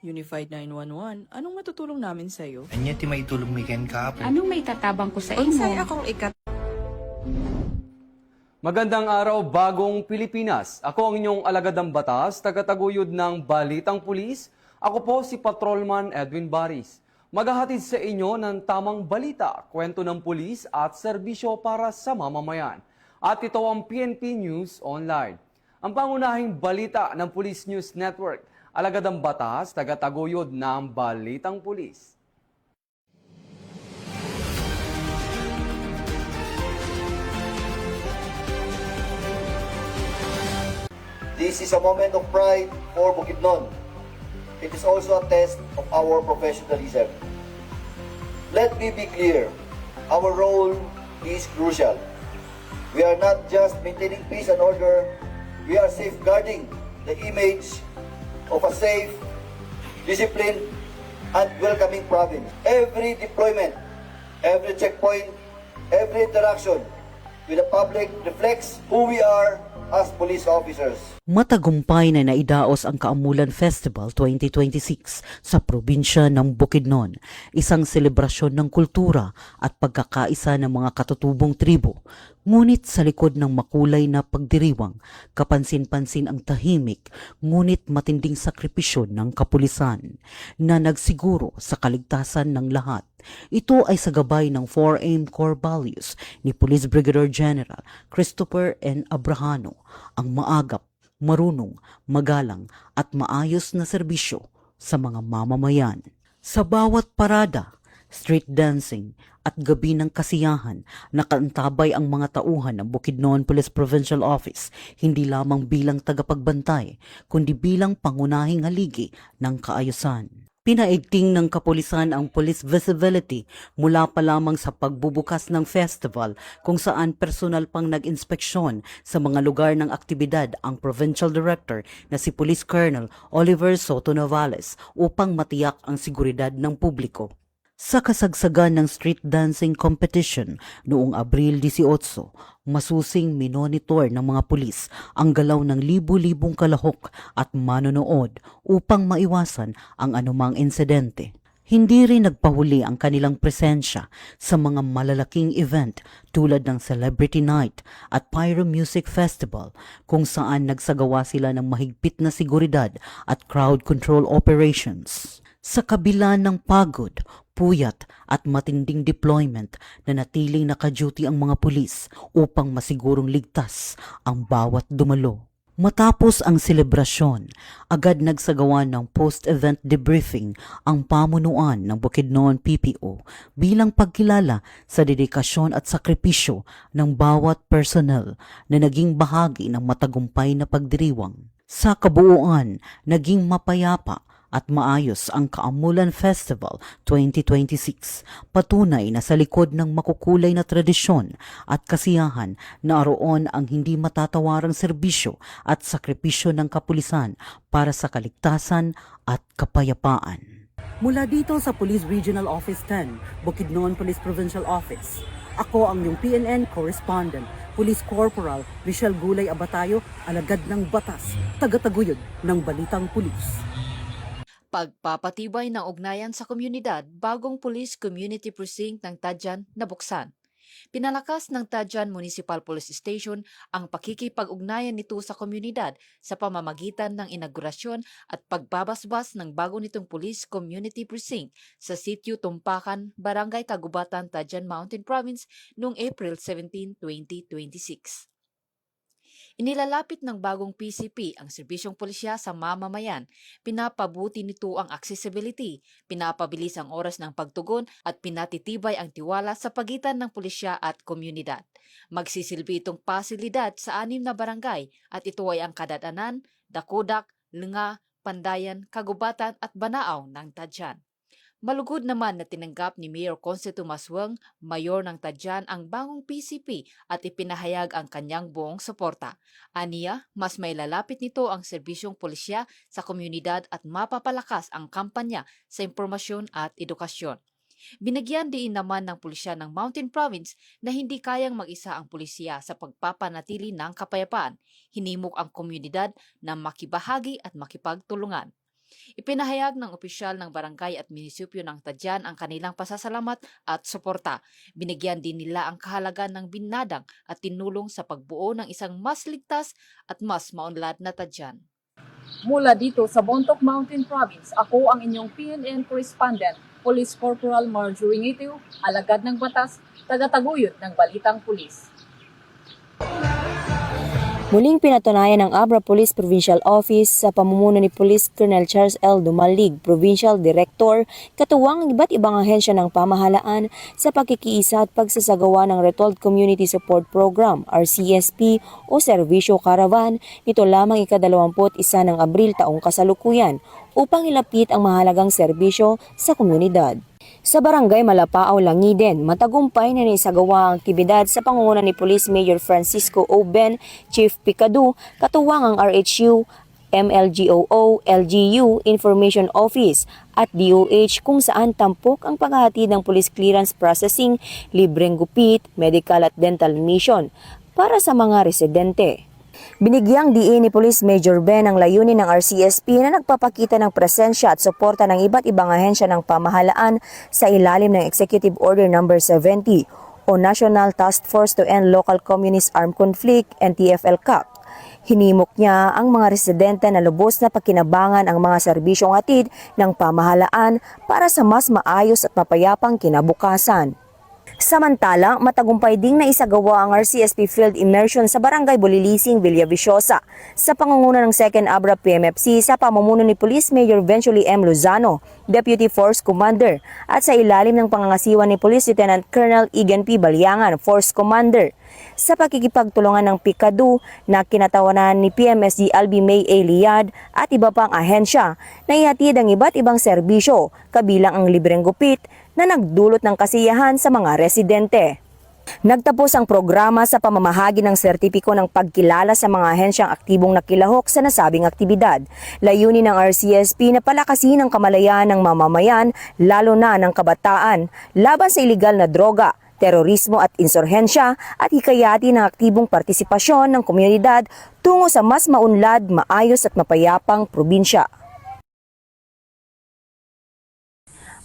Unified 911, anong matutulong namin sa'yo? Anya ti maitulong mi ken kapo. Anong may tatabang ko sa Unsay inyo? akong Magandang araw, bagong Pilipinas. Ako ang inyong alagadang batas, tagataguyod ng Balitang Pulis. Ako po si Patrolman Edwin Baris. Maghahatid sa inyo ng tamang balita, kwento ng pulis at serbisyo para sa mamamayan. At ito ang PNP News Online. Ang pangunahing balita ng Police News Network, alagadang batas, tagataguyod ng Balitang Pulis. This is a moment of pride for Bukidnon. It is also a test of our professionalism. Let me be clear, our role is crucial. We are not just maintaining peace and order, we are safeguarding the image of a safe, disciplined, and welcoming province. Every deployment, every checkpoint, every interaction with the public reflects who we are as police officers. Matagumpay na naidaos ang Kaamulan Festival 2026 sa probinsya ng Bukidnon, isang selebrasyon ng kultura at pagkakaisa ng mga katutubong tribo. Ngunit sa likod ng makulay na pagdiriwang, kapansin-pansin ang tahimik, ngunit matinding sakripisyo ng kapulisan na nagsiguro sa kaligtasan ng lahat. Ito ay sa gabay ng 4M core values ni Police Brigadier General Christopher N. Abrahano, ang maagap, marunong, magalang at maayos na serbisyo sa mga mamamayan. Sa bawat parada, street dancing at gabi ng kasiyahan, nakaantabay ang mga tauhan ng Bukidnon Police Provincial Office hindi lamang bilang tagapagbantay, kundi bilang pangunahing haligi ng kaayusan. Pinaigting ng kapulisan ang police visibility mula pa lamang sa pagbubukas ng festival kung saan personal pang nag-inspeksyon sa mga lugar ng aktibidad ang Provincial Director na si Police Colonel Oliver Soto Novales upang matiyak ang seguridad ng publiko. Sa kasagsagan ng street dancing competition noong Abril 18, masusing minonitor ng mga pulis ang galaw ng libu-libong kalahok at manonood upang maiwasan ang anumang insidente. Hindi rin nagpahuli ang kanilang presensya sa mga malalaking event tulad ng Celebrity Night at Pyro Music Festival kung saan nagsagawa sila ng mahigpit na seguridad at crowd control operations. Sa kabila ng pagod, puyat at matinding deployment, nanatiling naka-duty ang mga pulis upang masigurong ligtas ang bawat dumalo. Matapos ang selebrasyon, agad nagsagawa ng post-event debriefing ang pamunuan ng Bukidnon PPO bilang pagkilala sa dedikasyon at sakripisyo ng bawat personnel na naging bahagi ng matagumpay na pagdiriwang. Sa kabuuan, naging mapayapa at maayos ang Kaamulan Festival 2026. Patunay na sa likod ng makukulay na tradisyon at kasiyahan naroon ang hindi matatawarang serbisyo at sakripisyo ng kapulisan para sa kaligtasan at kapayapaan. Mula dito sa Police Regional Office 10, Bukidnon Police Provincial Office, ako ang iyong PNN Correspondent, Police Corporal Michelle Gulay Abatayo, alagad ng batas, tagataguyod ng Balitang Pulis. Pagpapatibay ng ugnayan sa komunidad, bagong Police Community Precinct ng Tadjan nabuksan. Pinalakas ng Tadjan Municipal Police Station ang pakikipag-ugnayan nito sa komunidad sa pamamagitan ng inaugurasyon at pagbabasbas ng bago nitong Police Community Precinct sa Sitio Tumpakan, Barangay Kagubatan, Tadjan Mountain Province noong April 17, 2026. Inilalapit ng bagong PCP ang serbisyong pulisya sa mamamayan. Pinapabuti nito ang accessibility, pinapabilis ang oras ng pagtugon at pinatitibay ang tiwala sa pagitan ng pulisya at komunidad. Magsisilbi itong pasilidad sa 6 na barangay at ito ay ang Kadadanan, Dakudak, Lenga, Pandayan, Kagubatan at Banaaw ng Tadjan. Malugod naman na tinanggap ni Mayor Consuelo Masweng, mayor ng Tadjan, ang bagong PCP at ipinahayag ang kanyang buong suporta. Aniya, mas may lalapit nito ang serbisyong pulisya sa komunidad at mapapalakas ang kampanya sa impormasyon at edukasyon. Binigyan din naman ng pulisya ng Mountain Province na hindi kayang mag-isa ang pulisya sa pagpapanatili ng kapayapaan. Hinimok ang komunidad na makibahagi at makipagtulungan. Ipinahayag ng opisyal ng barangay at munisipyo ng Tadyan ang kanilang pasasalamat at suporta. Binigyan din nila ang kahalagan ng binadang at tinulong sa pagbuo ng isang mas ligtas at mas maunlad na Tadyan. Mula dito sa Bontoc Mountain Province, ako ang inyong PNN correspondent, Police Corporal Marjorie Ngitiw, alagad ng batas, tagataguyod ng Balitang Pulis. Muling pinatunayan ng Abra Police Provincial Office sa pamumuno ni Police Colonel Charles L. Dumalig, Provincial Director, katuwang ang iba't ibang ahensya ng pamahalaan sa pagkikiisa at pagsasagawa ng Retold Community Support Program, RCSP o Servisyo Caravan, nito lamang ika-21 ng Abril taong kasalukuyan upang ilapit ang mahalagang serbisyo sa komunidad. Sa Barangay Malapao, Langiden, matagumpay na naisagawa ang aktibidad sa pangunguna ni Police Major Francisco Oben, Chief Picadu, katuwang ang RHU, MLGOO, LGU, Information Office at DOH kung saan tampok ang paghahatid ng police clearance processing, libreng gupit, medical at dental mission para sa mga residente. Binigyang diin ni Police Major Ben ang layunin ng RCSP na nagpapakita ng presensya at suporta ng iba't ibang ahensya ng pamahalaan sa ilalim ng Executive Order No. 70 o National Task Force to End Local Communist Armed Conflict, NTFL-CAC. Hinimok niya ang mga residente na lubos na pakinabangan ang mga serbisyong hatid ng pamahalaan para sa mas maayos at mapayapang kinabukasan. Samantala, matagumpay ding naisagawa ang RCSP Field Immersion sa Barangay Bulilising, Villaviciosa sa pangunguna ng 2nd Abra PMFC sa pamumuno ni Police Major Eventually M. Lozano, Deputy Force Commander, at sa ilalim ng pangangasiwa ni Police Lieutenant Colonel Egan P. Balyangan, Force Commander, sa pakikipagtulungan ng Picadu na kinatawanan ni PMSG Albi May A. Liad at iba pang ahensya na ihatid ang iba't ibang serbisyo kabilang ang libreng gupit na nagdulot ng kasiyahan sa mga residente. Nagtapos ang programa sa pamamahagi ng sertipiko ng pagkilala sa mga ahensyang aktibong nakilahok sa nasabing aktibidad. Layunin ng RCSP na palakasin ang kamalayan ng mamamayan, lalo na ng kabataan, laban sa iligal na droga, terorismo at insurhensya at hikayatin ng aktibong partisipasyon ng komunidad tungo sa mas maunlad, maayos at mapayapang probinsya.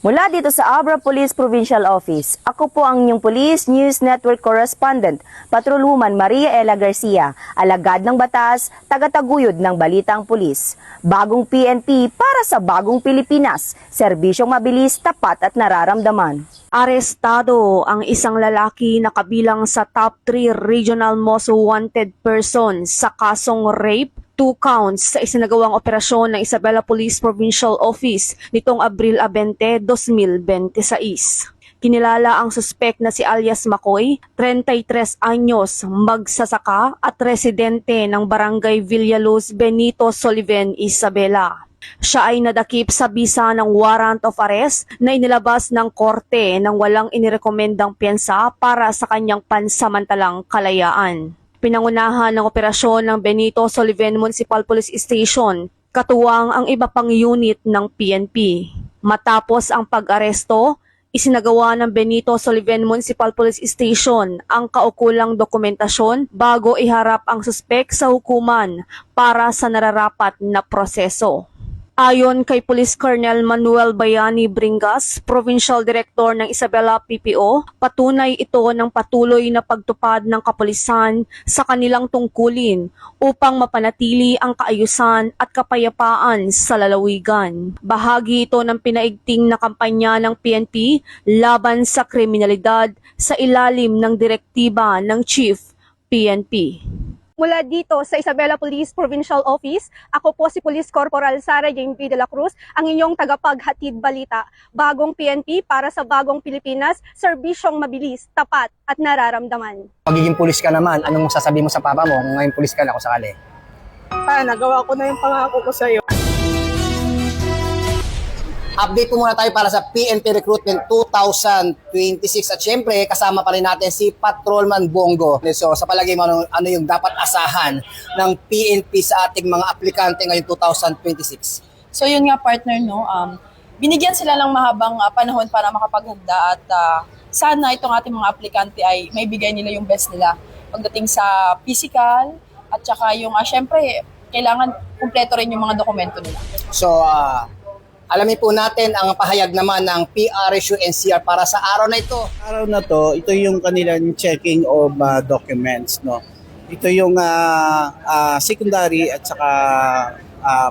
Mula dito sa Abra Police Provincial Office, ako po ang inyong Police News Network Correspondent, Patrolwoman Maria Ella Garcia, alagad ng batas, tagataguyod ng Balitang Pulis. Bagong PNP para sa bagong Pilipinas, serbisyong mabilis, tapat at nararamdaman. Arestado ang isang lalaki na kabilang sa top 3 regional most wanted person sa kasong rape, 2 counts sa isinagawang operasyon ng Isabela Police Provincial Office nitong Abril 20, 2026. Kinilala ang suspek na si alias Makoy, 33 anyos, magsasaka at residente ng Barangay Villaluz, Benito Soliven, Isabela. Siya ay nadakip sa bisa ng warrant of arrest na inilabas ng korte nang walang inirekomendang piyansa para sa kanyang pansamantalang kalayaan. Pinangunahan ng operasyon ng Benito Soliven Municipal Police Station, katuwang ang iba pang unit ng PNP. Matapos ang pag-aresto, isinagawa ng Benito Soliven Municipal Police Station ang kaukulang dokumentasyon bago iharap ang suspek sa hukuman para sa nararapat na proseso. Ayon kay Police Colonel Manuel Bayani Bringas, Provincial Director ng Isabela PPO, patunay ito ng patuloy na pagtupad ng kapulisan sa kanilang tungkulin upang mapanatili ang kaayusan at kapayapaan sa lalawigan. Bahagi ito ng pinaigting na kampanya ng PNP laban sa kriminalidad sa ilalim ng direktiba ng Chief PNP. Mula dito sa Isabela Police Provincial Office, ako po si Police Corporal Sara Jane P. de la Cruz, ang inyong tagapaghatid balita. Bagong PNP para sa bagong Pilipinas, serbisyong mabilis, tapat at nararamdaman. Pagiging pulis ka naman, anong sasabihin mo sa papa mo kung ngayon pulis ka na kung sakali? Nagawa ko na yung pangako ko sa'yo. Update po muna tayo para sa PNP Recruitment 2026 at syempre kasama pa rin natin si Patrolman Bongo. So sa palagay mo, ano yung dapat asahan ng PNP sa ating mga aplikante ngayong 2026? So yun nga partner, no, binigyan sila ng mahabang panahon para makapaghanda at sana itong ating mga aplikante ay may bigay nila yung best nila pagdating sa physical at saka yung syempre kailangan kumpleto rin yung mga dokumento nila. So Alamin po natin ang pahayag naman ng PRSU NCR para sa araw na ito. Araw na to, ito yung kanilang checking of documents, no. Ito yung secondary at saka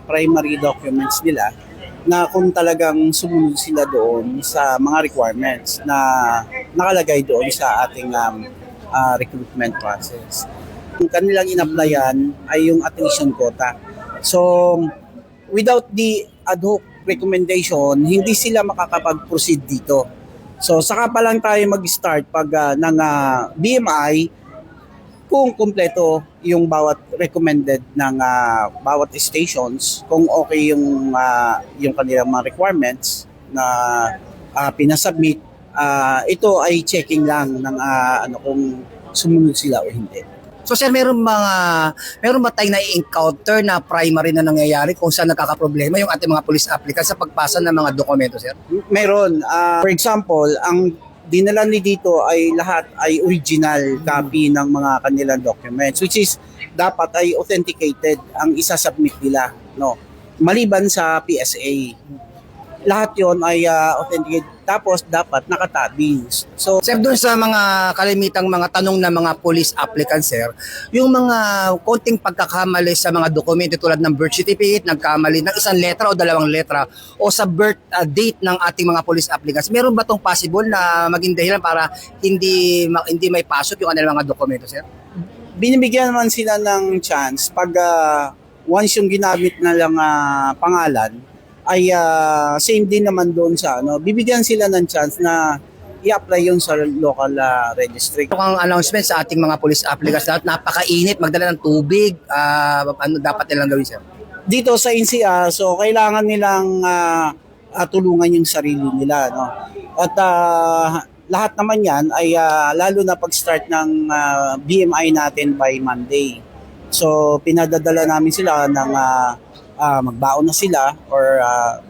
primary documents nila na kung talagang sumunod sila doon sa mga requirements na nakalagay doon sa ating recruitment process. Ang kanilang in-applyan ay yung attrition quota. So, without the ad hoc recommendation, hindi sila makakapag-proceed dito. So, saka pa lang tayo mag-start pag ng BMI kung kumpleto yung bawat recommended ng bawat stations, kung okay yung kanilang mga requirements na pinasubmit, ito ay checking lang ng kung sumunod sila o hindi. So sir, meron ba tayong na-encounter na primary na nangyayari kung saan nakakaproblema yung ating mga police applicants sa pagpasa ng mga dokumento, sir? Meron. For example, ang dinala ni dito ay lahat ay original copy ng mga kanilang documents, which is dapat ay authenticated ang isasubmit nila, no? Maliban sa PSA. Lahat yon ay authenticated, tapos dapat nakatabing. So, Sir, doon sa mga kalimitang mga tanong ng mga police applicants, sir, yung mga konting pagkakamali sa mga dokumento tulad ng birth certificate, nagkamali ng isang letra o dalawang letra, o sa birth date ng ating mga police applicants, meron ba itong possible na maging dahilan para hindi may pasok yung kanilang mga dokumento, sir? binibigyan naman sila ng chance pag once yung ginamit na lang pangalan, ay same din naman doon sa bibigyan sila ng chance na i-apply yun sa local registry. Ito ang announcement sa ating mga police applicants na napakainit, magdala ng tubig, ano dapat nilang gawin, sir? Dito sa NCR, so kailangan nilang tulungan yung sarili nila, no? At lahat naman yan ay lalo na pag-start ng BMI natin by Monday. So pinadadala namin sila ng magbaon na sila or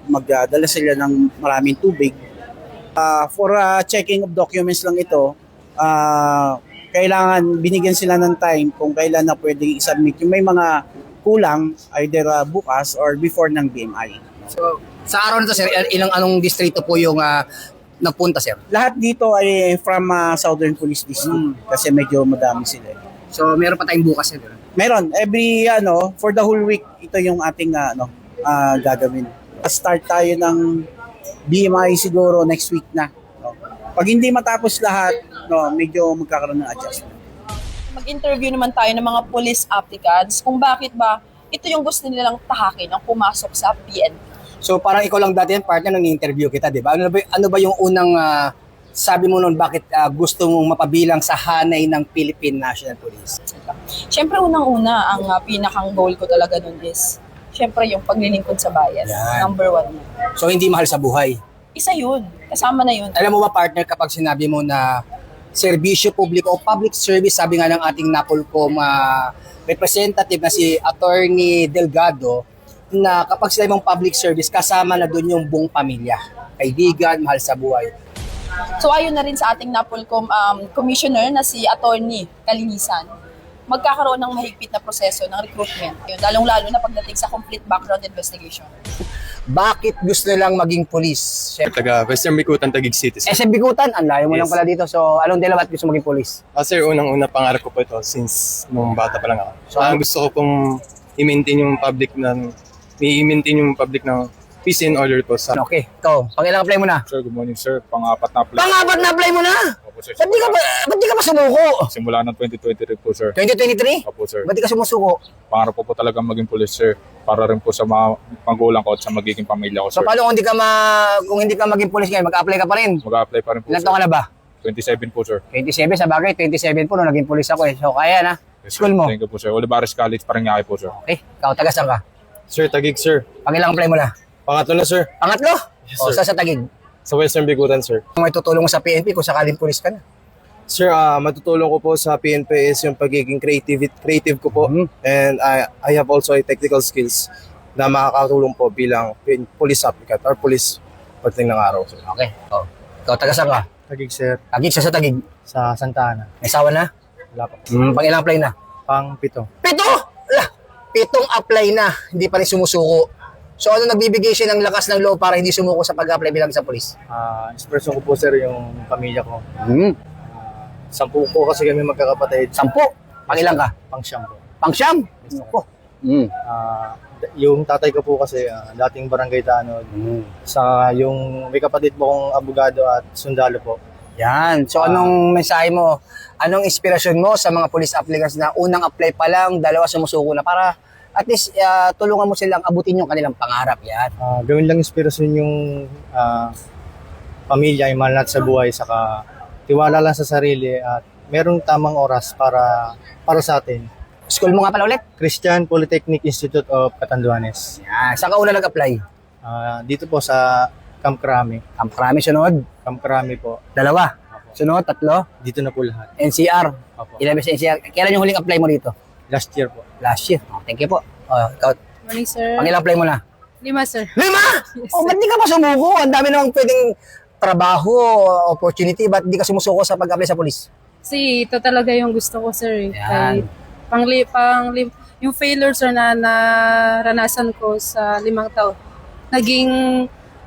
magdala sila ng maraming tubig. For checking of documents lang ito, kailangan binigyan sila ng time kung kailan na pwedeng i-submit. Yung may mga kulang, either bukas or before ng BMI. So, sa araw na ito, sir, anong distrito po yung nagpunta, sir? Lahat dito ay from Southern Police District kasi medyo madami sila. So, meron pa tayong bukas, sir? Meron. Every, for the whole week, ito yung ating gagawin. Start tayo ng BMI siguro next week na. No? Pag hindi matapos lahat, medyo magkakaroon ng adjustment. Mag-interview naman tayo ng mga police applicants kung bakit ba ito yung gusto nilang tahakin ang pumasok sa PNP. So, parang ikaw lang dati yan, partner, nang interview kita, di ba? Ano ba yung unang sabi mo noon, bakit gusto mong mapabilang sa hanay ng Philippine National Police? Siyempre, unang-una, ang pinakang goal ko talaga nun is, siyempre, yung paglilingkod sa bayan. Yan. Number 1 yun. So, hindi mahal sa buhay. Isa yun. Kasama na yun. Alam mo ba, partner, kapag sinabi mo na serbisyo publiko o public service, sabi nga ng ating NAPOLCOM representative na si Attorney Delgado, na kapag sila mong public service, kasama na doon yung buong pamilya. Kaibigan, mahal sa buhay. So ayon na rin sa ating NAPOLCOM commissioner na si Attorney Kalinisan, magkakaroon ng mahigpit na proseso ng recruitment. Yun, lalong-lalo na pagdating sa complete background investigation. Bakit gusto nilang maging police? Taga Western Bicutan, Taguig City. SM Bicutan, ang layo mo Yes. lang pala dito. So, anong dila ba't gusto maging police? Sir, unang-una pangarap ko po ito since nung bata pa lang ako. So, Gusto ko pong i-maintain yung public ng peace and order po sa... Okay, ikaw, pang-ilang apply mo na? Sir, good morning sir. Pang-apat na apply. Pang-apat na apply mo na? Opo sir. Ba't di ka pa sumuko? Simula ng 2023 po sir. 2023? Opo sir. Ba't di ka sumusuko? Pangarap ko po talagang maging police sir. Para rin po sa mga magulang ko at sa magiging pamilya ko So, sir. paano kung hindi ka maging police ngayon, mag-apply ka pa rin? Mag-a-apply pa rin po Ilan sir. taon ka na ba? 27 po sir. 27, sa bagay, 27 po nung naging police ako eh. So, kaya na. Yes, sir. School mo? Thank you po sir. Olivares College, Parañaque po sir. Okay, ikaw, taga saan ka? Sir, Taguig sir. Pang-ilang apply mo na? Pangatlo na sir. Pangatlo? Yes, O, sir. sa Taguig? Sa Western Bicutan sir. May tutulong mo sa PNP kung sakaling police ka na. Sir, matutulong ko po sa PNP is yung pagiging creative ko po. And I have also a technical skills na makakatulong po bilang police applicant or police pagdating ng araw. Sir. Okay. O, ikaw, taga saan ka? Taguig sir. Taguig sa Taguig. Sa Santa Ana. May asawa na? Wala po. Pang-ilang apply na? Pang-pito. 7? 7 apply na, hindi pa rin sumusuko. So ano nagbibigay siya ng lakas ng loob para hindi sumuko sa pag-apply bilang sa pulis? Inspirasyon ko po sir yung pamilya ko. 10 po kasi kami magkakapatid. 10? Pangilan ka? Pang-siyam po. Pang-siyam? Opo. Yung tatay ko po kasi dating barangay tanod. Sa yung may kapatid po kong abogado at sundalo po. Yan. So anong mensahe mo? Anong inspirasyon mo sa mga police applicants na unang apply pa lang, dalawa sumusuko na para at least tulungan mo silang abutin yung kanilang pangarap? Yan. Gawin lang inspirasyon yung pamilya, yung mahal natin sa buhay, saka tiwala lang sa sarili at merong tamang oras para sa atin. School mo nga pala ulit? Christian Polytechnic Institute of Catanduanes. Yan. Saan ka una nag-apply? Dito po sa Camp Crame. Camp Crame, sunod? Camp Crame po. Dalawa? Sunod? Tatlo? Dito na po lahat. NCR? Opo. Ilan ba sa NCR? Kailan yung huling apply mo dito? Last year po. Last year. Thank you po. Ikaw, Morning, sir. pangilang apply mo na? 5, sir. 5? Ba't di ka pa sumuko? Ang dami namang pwedeng trabaho, opportunity. Ba't di ka sumusuko sa pag-apply sa police? Kasi ito talaga yung gusto ko, sir. Yan. Yung failure, sir, na naranasan ko sa 5 taon.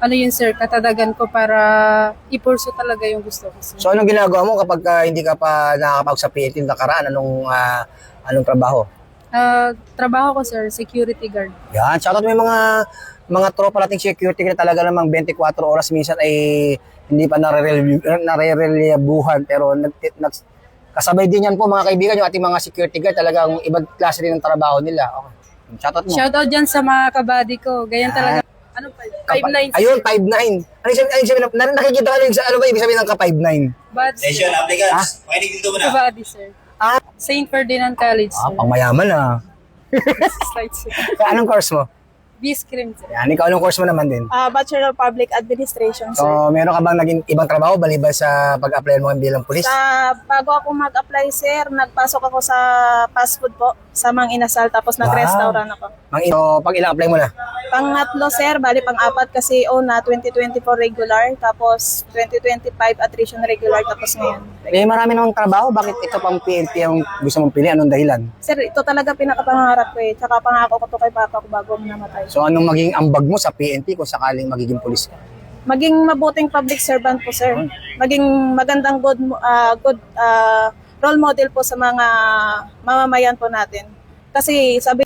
Naging, sir, katadagan ko para ipurso talaga yung gusto ko, sir. So anong ginagawa mo kapag hindi ka pa nakakapag sa PNP nakaraan? Anong trabaho? Trabaho ko, sir, security guard. Yan, shoutout mo yung mga tropa nating security na talaga namang 24 oras minsan ay hindi pa nare-reliebuhan pero kasabay din yan po mga kaibigan yung ating mga security guard, talagang ibang klase rin ng trabaho nila. Okay. Shoutout mo. Shoutout dyan sa mga kabady ko. Ganyan talaga. 5'9"? Ayun, 5'9". Ano ibig sabihin? Nakikita ka rin sa ano ba ibig sabihin ng ka-5'9"? Station applicants. Makinig dito muna. Kabady, sir. St. Ferdinand College, sir. Pangmayaman Slide, sir. Anong course mo? B-Scrim, sir. Yan, ikaw anong course mo naman din? Bachelor of Public Administration, sir. So, meron ka bang naging ibang trabaho maliban sa pag-apply mo bilang pulis? Bago ako mag-apply, sir, nagpasok ako sa fast food po, sa Mang Inasal, tapos nag-restaurant ako. So, pag ilang apply mo na? Pang-3, sir, bali pang-4 kasi na 2024 regular, tapos 2025 attrition regular, tapos ngayon. Marami namang trabaho, bakit ito pang PNP ang gusto mong pili? Anong dahilan? Sir, ito talaga pinakapangarap ko eh. Tsaka pangako ko to kay papa ko bago namatay. So, anong maging ambag mo sa PNP kung sakaling magiging pulis ka? Maging mabuting public servant po, sir. Maging magandang good role model po sa mga mamamayan po natin. Kasi sabi...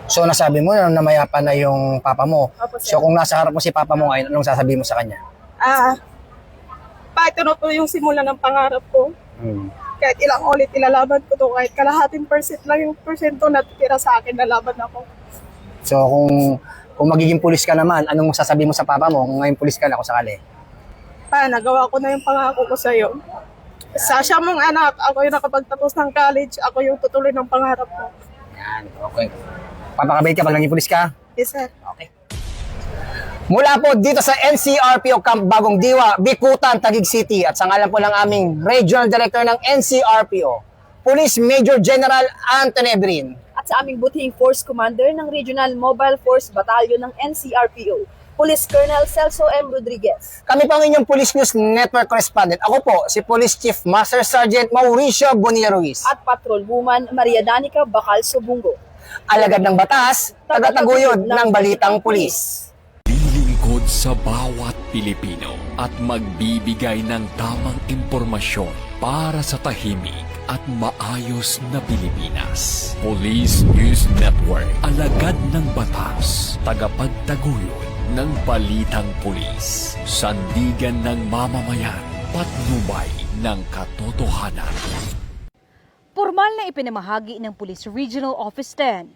So, nasabi mo na namayapan na yung papa mo. Opo, sir. So, kung nasa harap mo si papa mo ngayon, anong sasabihin mo sa kanya? Ito na po yung simula ng pangarap ko. Kahit ilang ulit ilalaban ko to, kahit kalahating % lang yung persento na titira sa akin, nalaban ako. So, kung magiging pulis ka naman, anong sasabihin mo sa papa mo kung ngayon pulis ka na kung sakali? Nagawa ko na yung pangako ko sa'yo. Sa siya mong anak, ako yung nakapagtapos ng college, ako yung tutuloy ng pangarap ko. Yan, okay. Papakabait ka pag naging pulis ka? Yes, sir. Okay. Mula po dito sa NCRPO Camp Bagong Diwa, Bikutan, Taguig City at sa ngalan po ng aming Regional Director ng NCRPO, Police Major General Anthony Ebrin. At sa aming butihing Force Commander ng Regional Mobile Force Battalion ng NCRPO, Police Colonel Celso M. Rodriguez. Kami po ang inyong Police News Network Correspondent. Ako po, si Police Chief Master Sergeant Mauricio Bonilla Ruiz. At Patrol Woman Maria Danica Bacal Subungo. Alagad ng batas, tagataguyod ng Balitang Pulis. Lilingkod sa bawat Pilipino at magbibigay ng tamang impormasyon para sa tahimik at maayos na Pilipinas. Police News Network, alagad ng batas, tagapagtaguyod ng Balitang Pulis, sandigan ng mamamayan, patnubay ng katotohanan. Formal na ipinamahagi ng Police Regional Office 10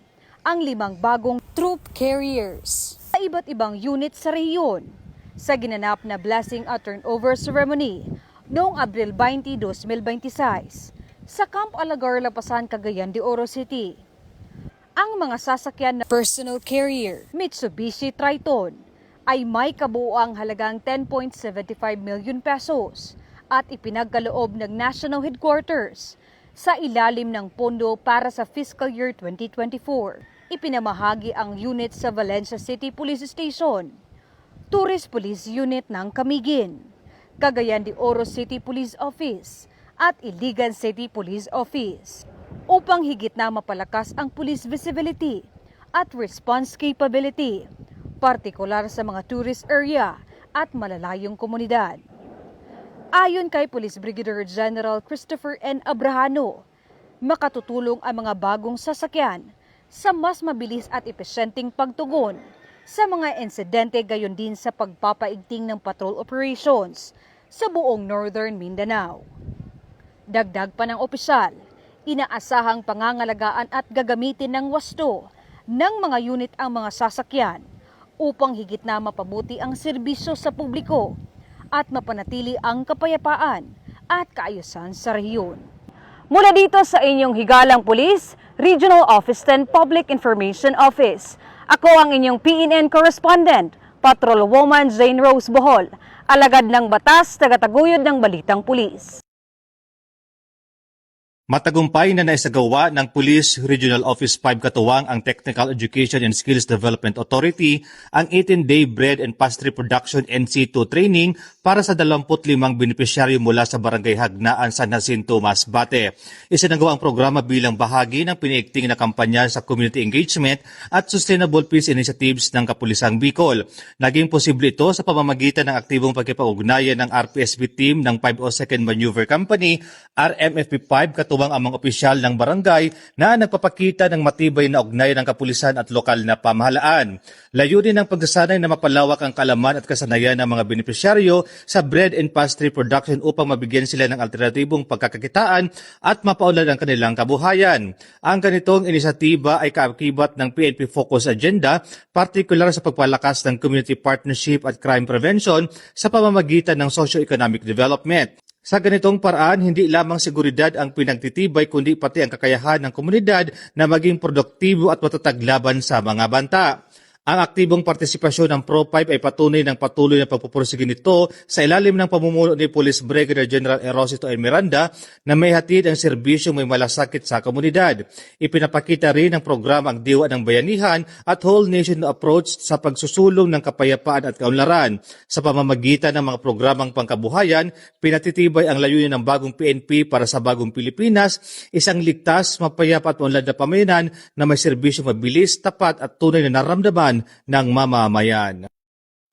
ang 5 bagong troop carriers sa iba't ibang unit sa rehiyon sa ginanap na blessing at turnover ceremony noong Abril 20, 2026 sa Camp Alagar, Lapasan, Cagayan de Oro City. Ang mga sasakyan na personal carrier Mitsubishi Triton ay may kabuuang halagang 10.75 million pesos at ipinagkaloob ng National Headquarters sa ilalim ng pondo para sa fiscal year 2024. Ipinamahagi ang unit sa Valencia City Police Station, Tourist Police Unit ng Camiguin, Cagayan de Oro City Police Office at Iligan City Police Office upang higit na mapalakas ang police visibility at response capability partikular sa mga tourist area at malalayong komunidad. Ayon kay Police Brigadier General Christopher N. Abrahano, makatutulong ang mga bagong sasakyan sa mas mabilis at epesyenteng pagtugon sa mga insidente, gayon din sa pagpapaigting ng patrol operations sa buong Northern Mindanao. Dagdag pa ng opisyal, inaasahang pangangalagaan at gagamitin ng wasto ng mga unit ang mga sasakyan upang higit na mapabuti ang serbisyo sa publiko at mapanatili ang kapayapaan at kaayusan sa rehiyon. Mula dito sa inyong higalang pulis, Regional Office 10 Public Information Office. Ako ang inyong PNN correspondent, Patrolwoman Jane Rose Bohol, alagad ng batas, tagataguyod ng Balitang Pulis. Matagumpay na naisagawa ng Police Regional Office 5 katuwang ang Technical Education and Skills Development Authority ang 18-day Bread and Pastry Production NC2 training para sa 25 benepisyaryo mula sa Barangay Hagnaan, San Jacinto, Masbate. Isinagawa ang programa bilang bahagi ng piniigting na kampanya sa community engagement at sustainable peace initiatives ng Kapulisang Bicol. Naging posible ito sa pamamagitan ng aktibong pagkipag-ugnayan ng RPSB team ng 502nd Maneuver Company, RMFP5 katuwang ang mga opisyal ng barangay na nagpapakita ng matibay na ugnayan ng kapulisan at lokal na pamahalaan. Layunin ng pagsasanay na mapalawak ang kaalaman at kasanayan ng mga benepisyaryo sa bread and pastry production upang mabigyan sila ng alternatibong pagkakakitaan at mapaunlad ang kanilang kabuhayan. Ang ganitong inisyatiba ay kaakibat ng PNP Focus Agenda, partikular sa pagpalakas ng community partnership at crime prevention sa pamamagitan ng socio-economic development. Sa ganitong paraan, hindi lamang seguridad ang pinagtitibay kundi pati ang kakayahan ng komunidad na maging produktibo at matatag laban sa mga banta. Ang aktibong partisipasyon ng Pro-5 ay patunay ng patuloy na pagpupursige nito sa ilalim ng pamumuno ni Police Brigadier General Erosito N. Miranda na may hatid ang serbisyong may malasakit sa komunidad. Ipinapakita rin ng programa ang diwa ng bayanihan at whole nation approach sa pagsusulong ng kapayapaan at kaunlaran. Sa pamamagitan ng mga programang pangkabuhayan, pinatitibay ang layunin ng bagong PNP para sa bagong Pilipinas, isang ligtas, mapayapa at maunlad na pamayanan na may serbisyong mabilis, tapat at tunay na naramdaman ng mamamayan.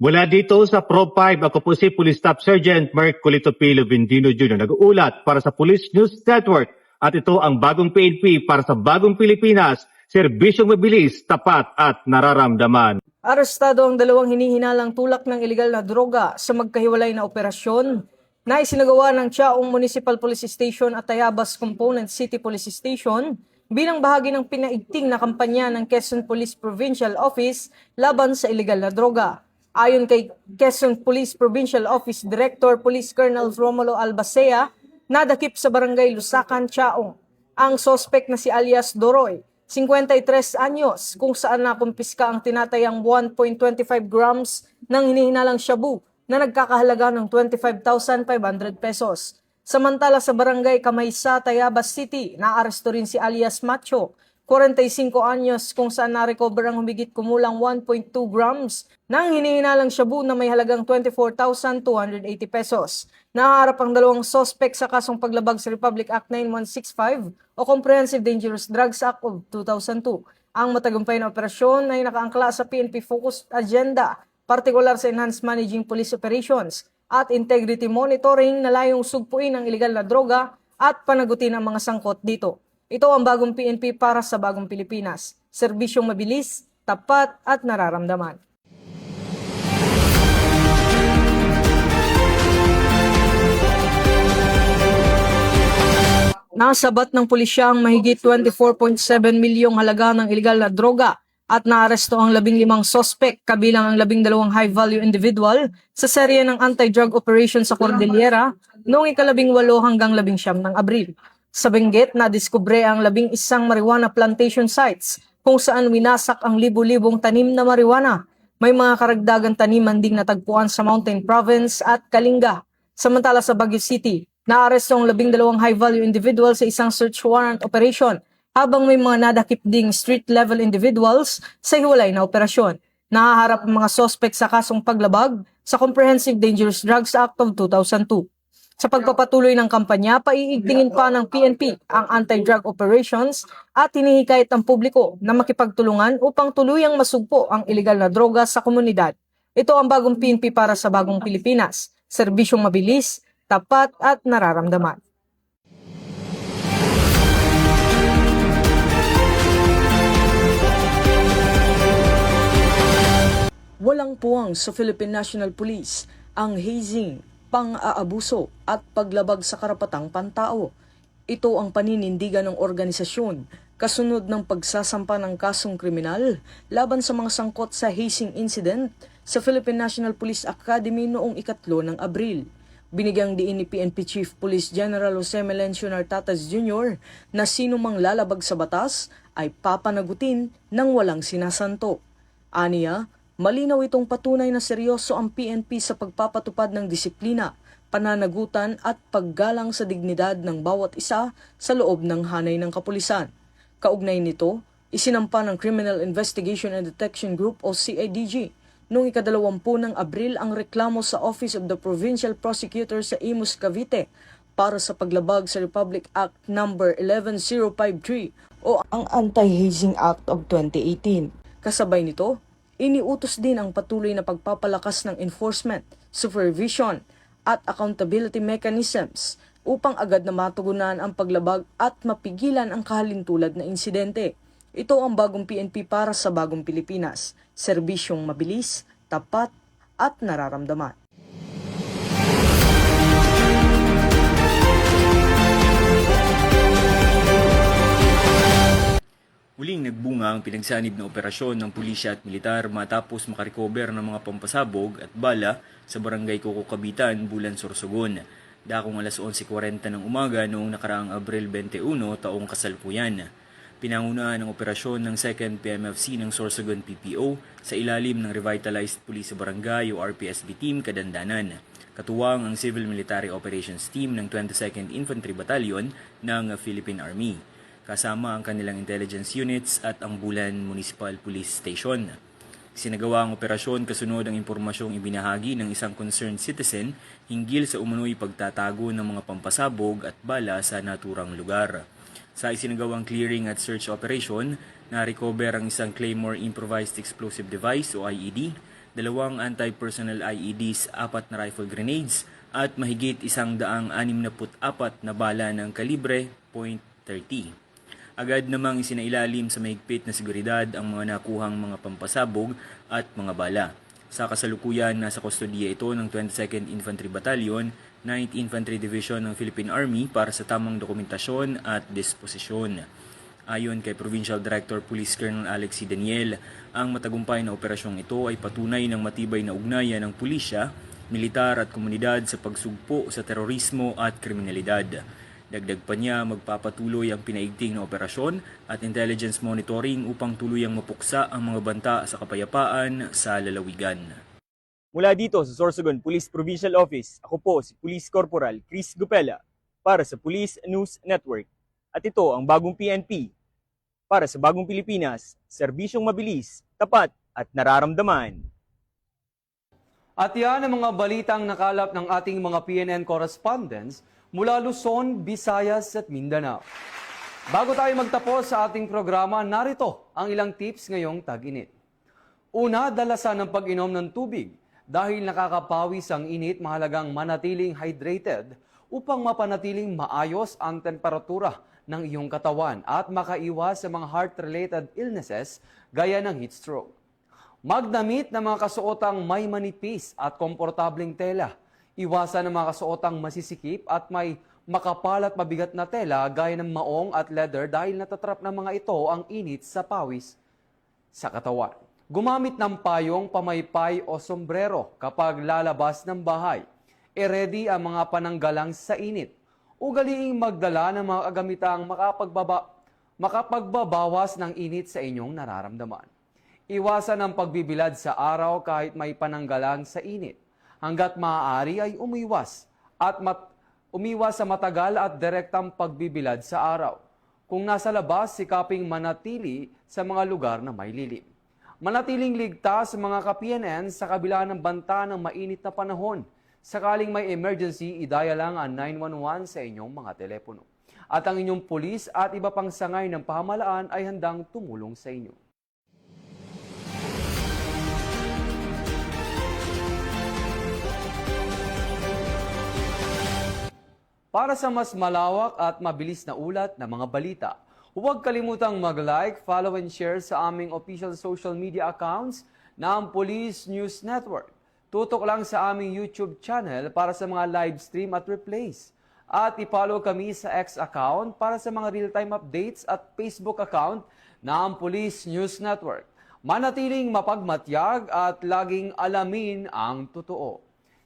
Wala dito sa Pro-5, ako po si Police Staff Sergeant Mark Colito Pilo Bendino Jr. nag-uulat para sa Police News Network at ito ang bagong PNP para sa bagong Pilipinas, serbisyong mabilis, tapat at nararamdaman. Arestado ang dalawang hinihinalang tulak ng ilegal na droga sa magkahiwalay na operasyon na isinagawa ng Chaong Municipal Police Station at Tayabas Component City Police Station bilang bahagi ng pinaigting na kampanya ng Quezon Police Provincial Office laban sa ilegal na droga. Ayon kay Quezon Police Provincial Office Director Police Colonel Romulo Albacea, nadakip sa Barangay Lusacan, Chaong ang sospek na si alias Doroy, 53 anyos, kung saan nakumpiska ang tinatayang 1.25 grams ng hinihinalang shabu na nagkakahalaga ng 25,500 pesos. Samantala sa Barangay Kamaysa, Tayabas City, naaresto rin si alias Macho, 45 anyos, kung saan narecover ang humigit kumulang 1.2 grams ng hinihinalang shabu na may halagang 24,280 pesos. Naharap ang dalawang sospek sa kasong paglabag sa Republic Act 9165 o Comprehensive Dangerous Drugs Act of 2002. Ang matagumpay na operasyon ay nakaangkla sa PNP Focus Agenda, partikular sa Enhanced Managing Police Operations at integrity monitoring na layong sugpuin ang ilegal na droga at panagutin ang mga sangkot dito. Ito ang bagong PNP para sa bagong Pilipinas. Serbisyong mabilis, tapat at nararamdaman. Nasabat ng pulisya ang mahigit 24.7 milyong halaga ng ilegal na droga at naaresto ang 15 sospek kabilang ang 12 high-value individual sa serye ng anti-drug operation sa Cordillera noong ika-18 hanggang 19 ng Abril. Sa Benguet, nadiskubre ang 11 marijuana plantation sites kung saan winasak ang libu-libong tanim na marijuana. May mga karagdagang taniman ding natagpuan sa Mountain Province at Kalinga. Samantala sa Baguio City, naaresto ang 12 high-value individual sa isang search warrant operation habang may mga nadakip ding street-level individuals sa hiwalay na operasyon. Nahaharap ang mga sospek sa kasong paglabag sa Comprehensive Dangerous Drugs Act of 2002. Sa pagpapatuloy ng kampanya, paiigtingin pa ng PNP ang anti-drug operations at hinihikayat ang publiko na makipagtulungan upang tuluyang masugpo ang ilegal na droga sa komunidad. Ito ang bagong PNP para sa bagong Pilipinas, serbisyong mabilis, tapat at nararamdaman. Walang puwang sa Philippine National Police ang hazing, pang-aabuso at paglabag sa karapatang pantao. Ito ang paninindigan ng organisasyon kasunod ng pagsasampa ng kasong kriminal laban sa mga sangkot sa hazing incident sa Philippine National Police Academy noong 3 ng Abril. Binigyang diin ni PNP Chief Police General Jose Melencio Nartatas Jr. na sino mang lalabag sa batas ay papanagutin ng walang sinasanto. Aniya, malinaw itong patunay na seryoso ang PNP sa pagpapatupad ng disiplina, pananagutan at paggalang sa dignidad ng bawat isa sa loob ng hanay ng kapulisan. Kaugnay nito, isinampa ng Criminal Investigation and Detection Group o CIDG noong 20 ng Abril ang reklamo sa Office of the Provincial Prosecutor sa Imus, Cavite para sa paglabag sa Republic Act No. 11053 o ang Anti-Hazing Act of 2018. Kasabay nito, iniutos din ang patuloy na pagpapalakas ng enforcement, supervision, at accountability mechanisms upang agad na matugunan ang paglabag at mapigilan ang kahalintulad na insidente. Ito ang bagong PNP para sa bagong Pilipinas, serbisyong mabilis, tapat, at nararamdaman. Muling nagbunga ang pinagsanib na operasyon ng pulisya at militar matapos makarecover ng mga pampasabog at bala sa barangay Coco Cabitan, Bulan, Sorsogon. Dakong alas 11:40 ng umaga noong nakaraang Abril 21 taong kasalukuyan. Pinangunahan ang operasyon ng 2nd PMFC ng Sorsogon PPO sa ilalim ng Revitalized Police Barangay o RPSB Team Kadandanan. Katuwang ang Civil Military Operations Team ng 22nd Infantry Battalion ng Philippine Army, kasama ang kanilang intelligence units at ang Bulan Municipal Police Station. Sinagawa ang operasyon kasunod ang impormasyong ibinahagi ng isang concerned citizen hinggil sa umunoy pagtatago ng mga pampasabog at bala sa naturang lugar. Sa isinagawang clearing at search operation, na-recover ang isang Claymore Improvised Explosive Device o IED, 2 anti-personnel IEDs, 4 na rifle grenades at mahigit 164 na bala ng kalibre .30. Agad namang isinailalim sa mahigpit na seguridad ang mga nakuhang mga pampasabog at mga bala. Sa kasalukuyan, nasa kustodiya ito ng 22nd Infantry Battalion, 9th Infantry Division ng Philippine Army para sa tamang dokumentasyon at disposisyon. Ayon kay Provincial Director Police Colonel Alex C. Daniel, ang matagumpay na operasyong ito ay patunay ng matibay na ugnayan ng pulisya, militar at komunidad sa pagsugpo sa terorismo at kriminalidad. Dagdag pa niya, magpapatuloy ang pinaigting na operasyon at intelligence monitoring upang tuluyang mapuksa ang mga banta sa kapayapaan sa lalawigan. Mula dito sa Sorsogon Police Provincial Office, ako po si Police Corporal Chris Gupela para sa Police News Network. At ito ang bagong PNP para sa bagong Pilipinas, serbisyong mabilis, tapat at nararamdaman. At yan ang mga balitang nakalap ng ating mga PNN correspondents mula Luzon, Visayas at Mindanao. Bago tayo magtapos sa ating programa, narito ang ilang tips ngayong tag-init. Una, dalasan ng pag-inom ng tubig. Dahil nakakapawis ang init, mahalagang manatiling hydrated upang mapanatiling maayos ang temperatura ng iyong katawan at makaiwas sa mga heart-related illnesses gaya ng heat stroke. Magdamit ng mga kasuotang may manipis at komportableng tela. Iwasan ang mga kasuotang masisikip at may makapal at mabigat na tela gaya ng maong at leather dahil natatrap ng mga ito ang init sa pawis sa katawan. Gumamit ng payong, pamaypay o sombrero kapag lalabas ng bahay. I-ready ang mga pananggalang sa init. Ugaliing magdala ng mga kagamitang makapagbabawas ng init sa inyong nararamdaman. Iwasan ang pagbibilad sa araw kahit may pananggalang sa init. Hanggat maaari ay umiwas sa matagal at direktang pagbibilad sa araw. Kung nasa labas, sikaping manatili sa mga lugar na may lilim. Manatiling ligtas sa mga ka-PNN sa kabila ng banta ng mainit na panahon. Sakaling may emergency, idaya lang ang 911 sa inyong mga telepono. At ang inyong pulis at iba pang sangay ng pamahalaan ay handang tumulong sa inyo. Para sa mas malawak at mabilis na ulat ng mga balita, huwag kalimutang mag-like, follow and share sa aming official social media accounts ng Police News Network. Tutok lang sa aming YouTube channel para sa mga live stream at replays. At i-follow kami sa X account para sa mga real-time updates at Facebook account ng Police News Network. Manatiling mapagmatyag at laging alamin ang totoo.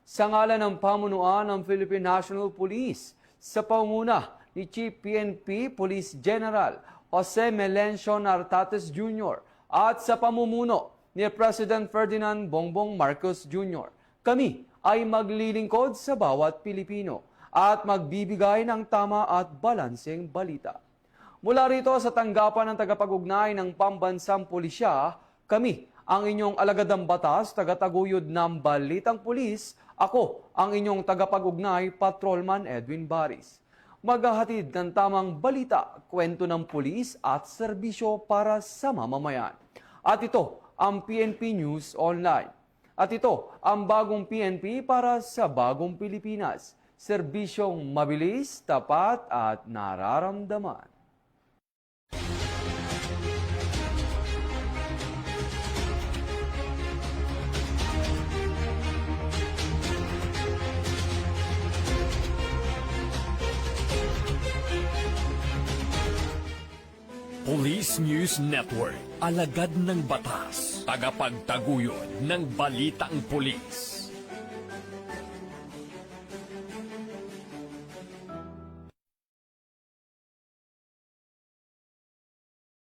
Sa ngalan ng pamunuan ng Philippine National Police, sa pangunguna ni Chief PNP Police General Jose Melencio Nartates Jr. at sa pamumuno ni President Ferdinand Bongbong Marcos Jr., kami ay maglilingkod sa bawat Pilipino at magbibigay ng tama at balanseng balita. Mula rito sa tanggapan ng tagapag-ugnay ng Pambansang Pulisya, kami ang inyong alagadang batas, tagataguyod ng Balitang Pulis. Ako ang inyong tagapag-ugnay, Patrolman Edwin Baris. Maghahatid ng tamang balita, kwento ng pulis at serbisyo para sa mamamayan. At ito ang PNP News Online. At ito ang bagong PNP para sa bagong Pilipinas. Serbisyong mabilis, tapat at nararamdaman. Police News Network, alagad ng batas, tagapagtaguyod ng balitang pulis.